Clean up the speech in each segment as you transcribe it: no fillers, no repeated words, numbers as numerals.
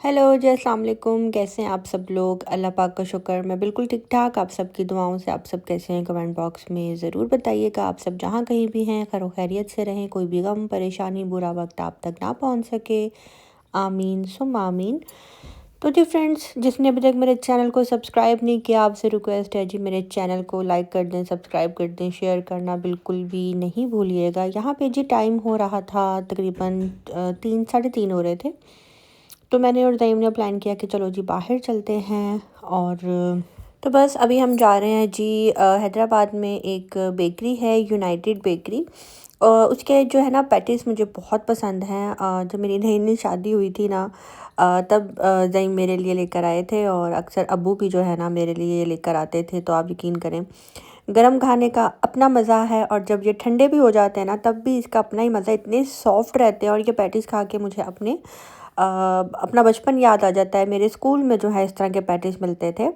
Hello जी, अस्सलाम वालेकुम। कैसे हैं आप सब लोग? अल्लाह पाक का शुक्र, मैं बिल्कुल ठीक ठाक। आप सबकी दुआओं से आप सब कैसे हैं? कमेंट बॉक्स में ज़रूर बताइएगा। आप सब जहाँ कहीं भी हैं खैर खैरियत से रहें, कोई भी गम परेशानी बुरा वक्त आप तक ना पहुँच सके। आमीन सुम आमीन। तो जी फ्रेंड्स, जिसने अभी तक मेरे चैनल को सब्सक्राइब नहीं किया, आपसे रिक्वेस्ट है जी, मेरे चैनल को लाइक कर दें, सब्सक्राइब कर दें, शेयर करना बिल्कुल भी नहीं भूलिएगा। यहाँ पे जी टाइम हो रहा था तकरीबन 3 साढ़े 3 हो रहे थे। तो मैंने और दईम ने प्लान किया कि चलो जी बाहर चलते हैं। और तो बस अभी हम जा रहे हैं जी, हैदराबाद में एक बेकरी है, यूनाइटेड बेकरी। उसके जो है ना पैटीज़ मुझे बहुत पसंद हैं। जब मेरी नई नई शादी हुई थी ना, तब दईम मेरे लिए लेकर आए थे, और अक्सर अब्बू भी जो है ना मेरे लिए लेकर आते थे। तो आप यकीन करें, गरम खाने का अपना मज़ा है, और जब ये ठंडे भी हो जाते हैं ना तब भी इसका अपना ही मज़ा। इतने सॉफ्ट रहते हैं, और ये पैटीज़ खा के मुझे अपना बचपन याद आ जाता है। मेरे स्कूल में जो है इस तरह के पैटीज़ मिलते थे।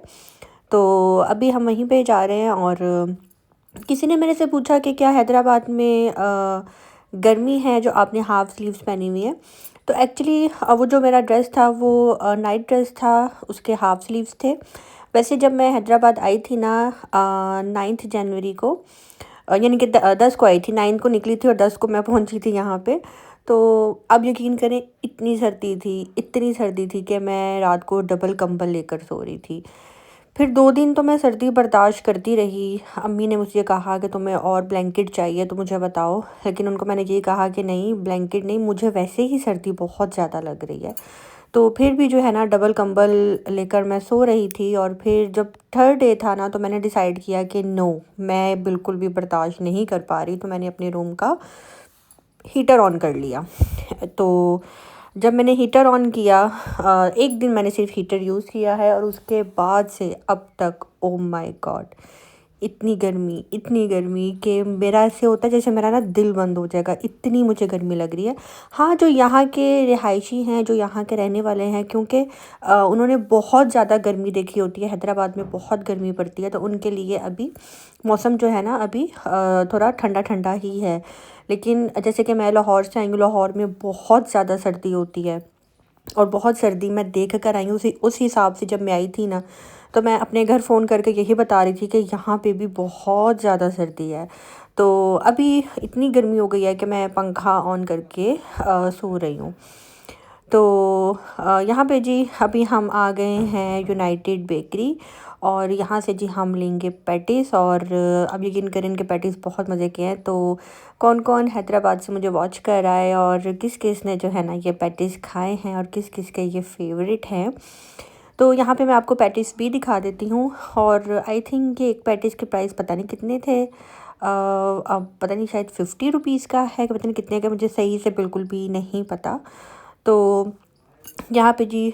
तो अभी हम वहीं पे जा रहे हैं, और किसी ने मेरे से पूछा कि क्या हैदराबाद में गर्मी है जो आपने हाफ़ स्लीव्स पहनी हुई है। तो एक्चुअली वो जो मेरा ड्रेस था वो नाइट ड्रेस था, उसके हाफ़ स्लीव्स थे। वैसे जब मैं हैदराबाद आई थी ना 9 जनवरी को, यानी कि 10 को आई थी, 9 को निकली थी और 10 को मैं पहुंची थी यहाँ पे। तो अब यकीन करें, इतनी सर्दी थी कि मैं रात को डबल कंबल लेकर सो रही थी। फिर 2 दिन तो मैं सर्दी बर्दाश्त करती रही। अम्मी ने मुझे कहा कि तुम्हें और ब्लैंकेट चाहिए तो मुझे बताओ, लेकिन उनको मैंने ये कहा कि नहीं, ब्लैंकेट नहीं, मुझे वैसे ही सर्दी बहुत ज़्यादा लग रही है। तो फिर भी जो है ना डबल कंबल लेकर मैं सो रही थी। और फिर जब थर्ड डे था ना, तो मैंने डिसाइड किया कि नो, मैं बिल्कुल भी बर्दाश्त नहीं कर पा रही। तो मैंने अपने रूम का हीटर ऑन कर लिया। तो जब मैंने हीटर ऑन किया, एक दिन मैंने सिर्फ हीटर यूज़ किया है, और उसके बाद से अब तक ओ माय गॉड, इतनी गर्मी कि मेरा ऐसे होता है जैसे मेरा ना दिल बंद हो जाएगा, इतनी मुझे गर्मी लग रही है। हाँ, जो यहाँ के रिहायशी हैं, जो यहाँ के रहने वाले हैं, क्योंकि उन्होंने बहुत ज़्यादा गर्मी देखी होती है, हैदराबाद में बहुत गर्मी पड़ती है, तो उनके लिए अभी मौसम जो है ना अभी थोड़ा ठंडा ठंडा ही है। लेकिन जैसे कि मैं लाहौर से आई हूँ, लाहौर में बहुत ज़्यादा सर्दी होती है, और बहुत सर्दी मैं देख कर आई हूँ। उस हिसाब से जब मैं आई थी ना, तो मैं अपने घर फ़ोन करके यही बता रही थी कि यहाँ पे भी बहुत ज़्यादा सर्दी है। तो अभी इतनी गर्मी हो गई है कि मैं पंखा ऑन करके सो रही हूँ। तो यहाँ पे जी अभी हम आ गए हैं यूनाइटेड बेकरी, और यहाँ से जी हम लेंगे पैटीज़। और अब यकीन करें, इनके पैटीज़ बहुत मज़े के हैं। तो कौन कौन हैदराबाद से मुझे वॉच कर रहा है, और किस किस ने जो है ना ये पैटीज़ खाए हैं, और किस किस के ये फेवरेट हैं। तो यहाँ पे मैं आपको पैटीज़ भी दिखा देती हूँ। और आई थिंक ये एक पैटीज़ के प्राइस पता नहीं कितने थे, अब पता नहीं, शायद 50 रुपीज़ का है कि पता नहीं कितने का, मुझे सही से बिल्कुल भी नहीं पता। तो यहाँ पे जी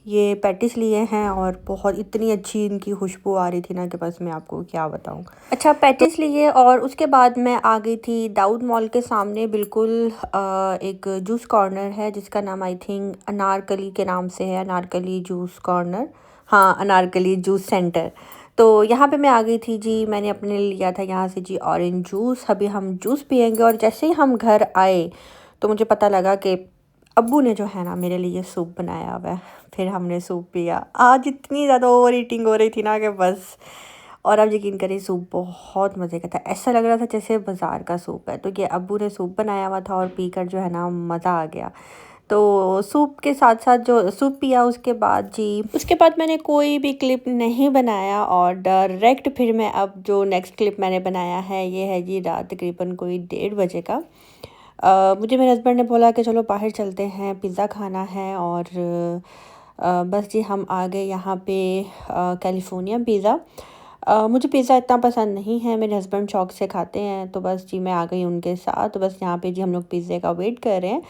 ये पैटीज़ लिए हैं, और बहुत इतनी अच्छी इनकी खुशबू आ रही थी ना कि बस मैं आपको क्या बताऊँ। अच्छा, पैटीज़ लिए, और उसके बाद मैं आ गई थी दाऊद मॉल के सामने बिल्कुल। एक जूस कॉर्नर है जिसका नाम आई थिंक अनारकली के नाम से है, अनारकली जूस कॉर्नर। हाँ, अनारकली जूस सेंटर। तो यहाँ पे मैं आ गई थी जी, मैंने अपने लिए लिया था यहाँ से जी ऑरेंज जूस। अभी हम जूस पियेंगे, और जैसे ही हम घर आए तो मुझे पता लगा कि अब्बू ने जो है ना मेरे लिए सूप बनाया हुआ है। फिर हमने सूप पिया। आज इतनी ज़्यादा ओवर ईटिंग हो रही थी ना कि बस। और अब यकीन करिए, सूप बहुत मज़े का था, ऐसा लग रहा था जैसे बाज़ार का सूप है। तो ये अब्बू ने सूप बनाया हुआ था, और पीकर जो है ना मज़ा आ गया। तो सूप के साथ साथ जो सूप पिया, उसके बाद मैंने कोई भी क्लिप नहीं बनाया, और डायरेक्ट फिर मैं अब जो नेक्स्ट क्लिप मैंने बनाया है ये है जी रात तकरीबन कोई 1:30 बजे का। मुझे मेरे हस्बैंड ने बोला कि चलो बाहर चलते हैं, पिज़्ज़ा खाना है। और बस जी हम आ गए यहाँ पे कैलिफोर्निया पिज़्ज़ा। मुझे पिज़्ज़ा इतना पसंद नहीं है, मेरे हस्बैंड शौक से खाते हैं, तो बस जी मैं आ गई उनके साथ। तो बस यहाँ पे जी हम लोग पिज़्ज़े का वेट कर रहे हैं।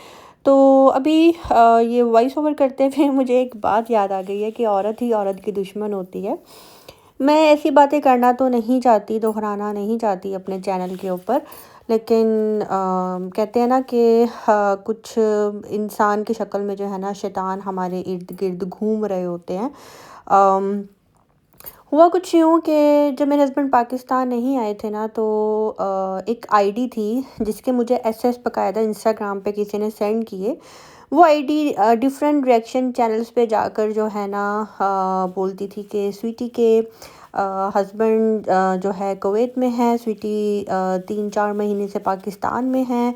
तो अभी ये वॉइस ओवर करते हुए मुझे एक बात याद आ गई है कि औरत ही औरत की दुश्मन होती है। मैं ऐसी बातें करना तो नहीं चाहती, दोहराना नहीं चाहती अपने चैनल के ऊपर, लेकिन कहते हैं ना कि कुछ इंसान की शक्ल में जो है ना शैतान हमारे इर्द गिर्द घूम रहे होते हैं। अम, हुआ कुछ यूँ कि जब मेरे हस्बैंड पाकिस्तान नहीं आए थे ना, तो एक आईडी थी जिसके मुझे एसएस बकायदा इंस्टाग्राम पे किसी ने सेंड किए। वो आईडी डिफरेंट रिएक्शन चैनल्स पे जाकर जो है ना बोलती थी कि स्वीटी के हस्बैंड जो है कुवैत में है, स्वीटी 3-4 महीने से पाकिस्तान में है,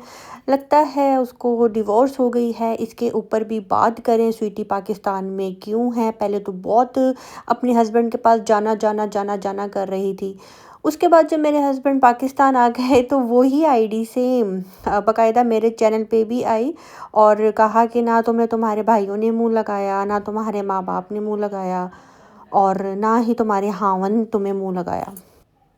लगता है उसको डिवोर्स हो गई है, इसके ऊपर भी बात करें, स्वीटी पाकिस्तान में क्यों है। पहले तो बहुत अपने हस्बैंड के पास जाना जाना जाना जाना कर रही थी। उसके बाद जब मेरे हस्बैंड पाकिस्तान आ गए तो वही आईडी सेम बाकायदा मेरे चैनल पे भी आई और कहा कि ना तुम्हारे भाइयों ने मुंह लगाया, ना तुम्हारे माँ बाप ने मुंह लगाया और ना ही तुम्हारे हावन तुम्हें मुंह लगाया।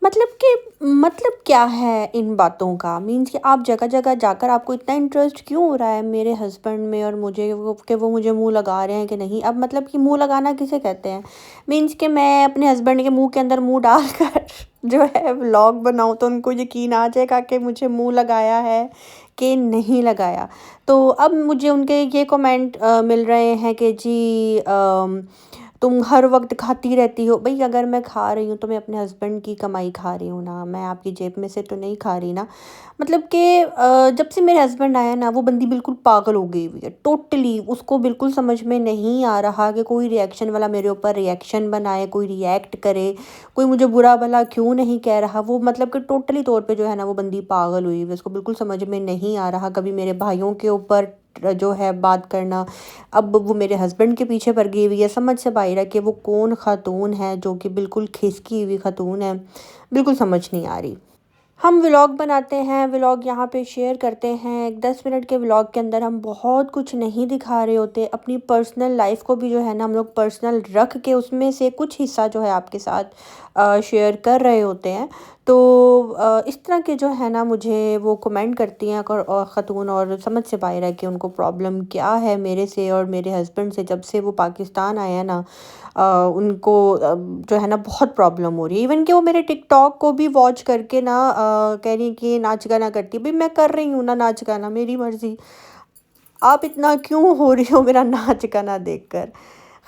मतलब क्या है इन बातों का? मीन्स कि आप जगह जगह जाकर आपको इतना इंटरेस्ट क्यों हो रहा है मेरे हस्बैंड में और मुझे, वो मुझे मुंह लगा रहे हैं कि नहीं। अब मतलब कि मुंह लगाना किसे कहते हैं? मीन्स कि मैं अपने हस्बैंड के मुंह के अंदर मुंह डालकर जो है व्लॉग बनाऊं तो उनको यकीन आ जाएगा कि मुझे मुंह लगाया है कि नहीं लगाया। तो अब मुझे उनके ये कमेंट मिल रहे हैं कि जी तुम हर वक्त खाती रहती हो। भाई अगर मैं खा रही हूँ तो मैं अपने हस्बैंड की कमाई खा रही हूँ ना, मैं आपकी जेब में से तो नहीं खा रही ना। मतलब कि जब से मेरे हस्बैंड आया ना वो बंदी बिल्कुल पागल हो गई हुई है टोटली। उसको बिल्कुल समझ में नहीं आ रहा कि कोई रिएक्शन वाला मेरे ऊपर रिएक्शन बनाए, कोई रिएक्ट करे, कोई मुझे बुरा भला क्यों नहीं कह रहा। वो मतलब कि टोटली तौर पे जो है ना वो बंदी पागल हुई हुई है। उसको बिल्कुल समझ में नहीं आ रहा कभी मेरे भाइयों के ऊपर जो है बात करना। अब वो मेरे हस्बैंड के पीछे पड़ गई हुई है। समझ से बाहर है कि वो कौन खातून है जो कि बिल्कुल खिसकी हुई खातून है, बिल्कुल समझ नहीं आ रही। हम व्लॉग बनाते हैं, व्लॉग यहाँ पे शेयर करते हैं। एक 10 मिनट के व्लॉग के अंदर हम बहुत कुछ नहीं दिखा रहे होते, अपनी पर्सनल लाइफ को भी जो है ना हम लोग पर्सनल रख के उसमें से कुछ हिस्सा जो है आपके साथ शेयर कर रहे होते हैं। तो इस तरह के जो है ना मुझे वो कमेंट करती हैं ख़ातून और समझ से बाहर है कि उनको प्रॉब्लम क्या है मेरे से और मेरे हस्बैंड से। जब से वो पाकिस्तान आया है ना उनको जो है ना बहुत प्रॉब्लम हो रही है। इवन कि वो मेरे टिकटॉक को भी वॉच करके ना कह रही है कि नाच गाना करती है। भाई मैं कर रही हूँ ना नाच गाना, मेरी मर्ज़ी, आप इतना क्यों हो रही हो मेरा नाच गाना देखकर।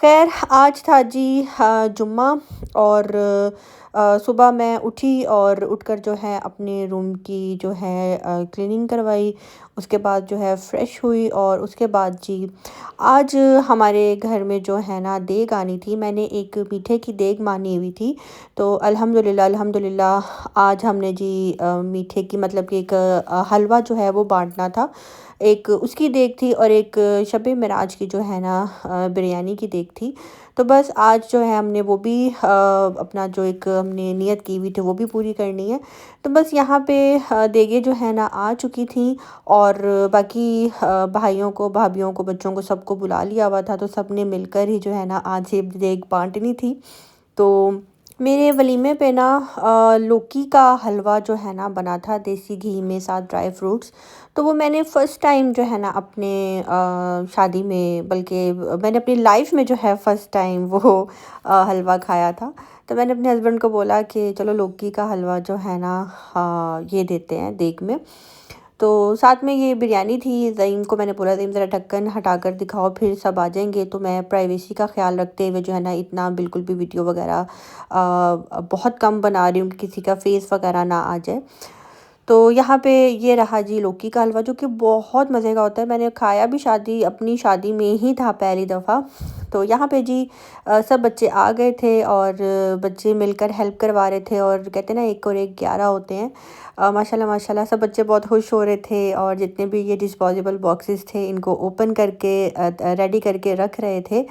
खैर आज था जी जुम्मा और सुबह मैं उठी और उठकर जो है अपने रूम की जो है क्लीनिंग करवाई। उसके बाद जो है फ़्रेश हुई और उसके बाद जी आज हमारे घर में जो है ना देग आनी थी। मैंने एक मीठे की देग मानी हुई थी। तो अल्हम्दुलिल्लाह आज हमने जी मीठे की मतलब कि एक हलवा जो है वो बांटना था। एक उसकी देग थी और एक शब मेराज की जो है ना बिरयानी की देग थी। तो बस आज जो है हमने वो भी अपना जो एक हमने नियत की हुई थी वो भी पूरी करनी है। तो बस यहाँ पे देगे जो है ना आ चुकी थी और बाकी भाइयों को, भाभीयों को, बच्चों को सबको बुला लिया हुआ था। तो सब ने मिलकर ही जो है ना आज ये देग बांटनी थी। तो मेरे वलीमे पे ना लौकी का हलवा जो है ना बना था देसी घी में साथ ड्राई फ्रूट्स। तो वो मैंने फ़र्स्ट टाइम जो है ना अपने शादी में, बल्कि मैंने अपनी लाइफ में जो है फ़र्स्ट टाइम वो हलवा खाया था। तो मैंने अपने हस्बैंड को बोला कि चलो लौकी का हलवा जो है ना ये देते हैं देग में। तो साथ में ये बिरयानी थी। ज़ईम को मैंने बोला ज़ईम ज़रा ढक्कन हटाकर दिखाओ फिर सब आ जाएंगे। तो मैं प्राइवेसी का ख्याल रखते हुए जो है ना इतना बिल्कुल भी वीडियो वगैरह बहुत कम बना रही हूँ कि किसी का फेस वगैरह ना आ जाए। तो यहाँ पे ये रहा जी लौकी का हलवा जो कि बहुत मज़े का होता है। मैंने खाया भी अपनी शादी में ही था पहली दफ़ा। तो यहाँ पे जी सब बच्चे आ गए थे और बच्चे मिलकर हेल्प करवा रहे थे और कहते हैं ना एक और एक 11 होते हैं। माशाल्लाह माशाल्लाह सब बच्चे बहुत खुश हो रहे थे और जितने भी ये डिस्पोजेबल बॉक्सेस थे इनको ओपन करके रेडी करके रख रहे थे।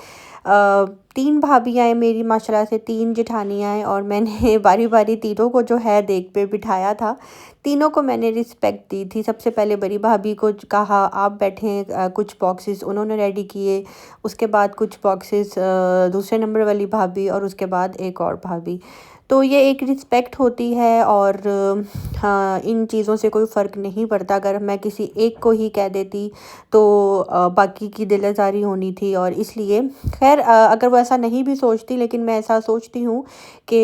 3 भाभियाँ हैं मेरी माशाल्लाह से, 3 जेठानियाँ हैं और मैंने बारी-बारी तीनों को जो है देग पे बिठाया था। तीनों को मैंने रिस्पेक्ट दी थी। सबसे पहले बड़ी भाभी को कहा आप बैठें, कुछ बॉक्सेस उन्होंने रेडी किए। उसके बाद कुछ बॉक्सेस दूसरे नंबर वाली भाभी और उसके बाद एक और भाभी। तो ये एक रिस्पेक्ट होती है और हाँ इन चीज़ों से कोई फ़र्क नहीं पड़ता। अगर मैं किसी एक को ही कह देती तो बाकी की दिल आज़ारी होनी थी और इसलिए खैर अगर वो ऐसा नहीं भी सोचती लेकिन मैं ऐसा सोचती हूँ कि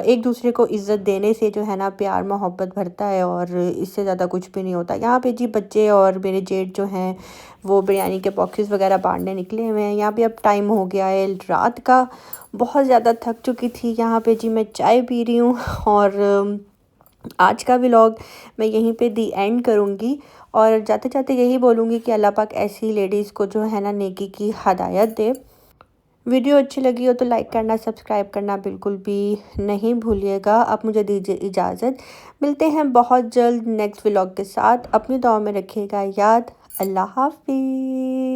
एक दूसरे को इज़्ज़त देने से जो है ना प्यार मोहब्बत बढ़ता है और इससे ज़्यादा कुछ भी नहीं होता। यहाँ पे जी बच्चे और मेरे जेठ जो हैं वो बिरयानी के बॉक्सेस वगैरह बांटने निकले हुए हैं। यहाँ पे अब टाइम हो गया है रात का, बहुत ज़्यादा थक चुकी थी। यहाँ पे जी मैं चाय पी रही हूँ और आज का व्लॉग मैं यहीं पे दी एंड करूँगी और जाते जाते यही बोलूँगी कि अल्लाह पाक ऐसी लेडीज़ को जो है ना नेकी की हदायत दे। वीडियो अच्छी लगी हो तो लाइक करना, सब्सक्राइब करना बिल्कुल भी नहीं भूलिएगा। अब मुझे दीजिए इजाज़त। मिलते हैं बहुत जल्द नेक्स्ट व्लॉग के साथ। अपनी दुआ में रखिएगा याद। अल्लाह हाफ़िज़।